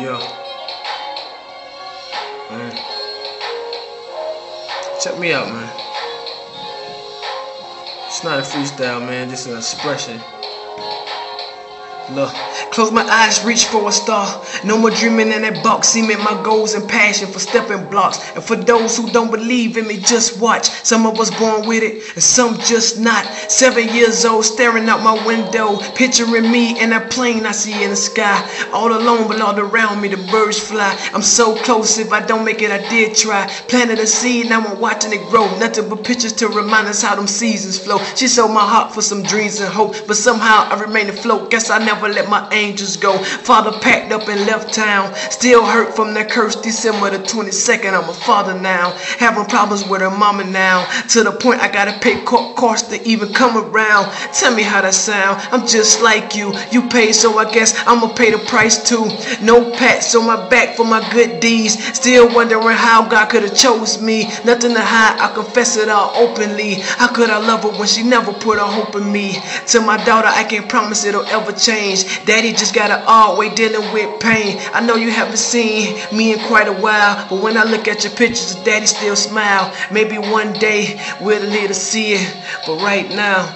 Yo, man, check me out, man. It's not a freestyle, man. This is an expression. Look, close my eyes, reach for a star. No more dreaming in that box. Cement my goals and passion for stepping blocks. And for those who don't believe in me, just watch. Some of us born with it, and some just not. 7 years old, staring out my window, picturing me in that plane I see in the sky. All alone, but all around me the birds fly. I'm so close, if I don't make it, I did try. Planted a seed, now I'm watching it grow. Nothing but pictures to remind us how them seasons flow. She sold my heart for some dreams and hope, but somehow I remain afloat. Guess I never let my angels go. Father packed up and left town. Still hurt from that curse. December the 22nd, I'm a father now. Having problems with her mama now. To the point I gotta pay court costs to even come around. Tell me how that sound. I'm just like you. You paid, so I guess I'ma pay the price too. No pats on my back for my good deeds. Still wondering how God could have chose me. Nothing to hide, I confess it all openly. How could I love her when she never put her hope in me? To my daughter, I can't promise it'll ever change. Daddy just got an odd way dealing with pain. I know you haven't seen me in quite a while, but when I look at your pictures, Daddy still smile. Maybe one day we'll live to see it, but right now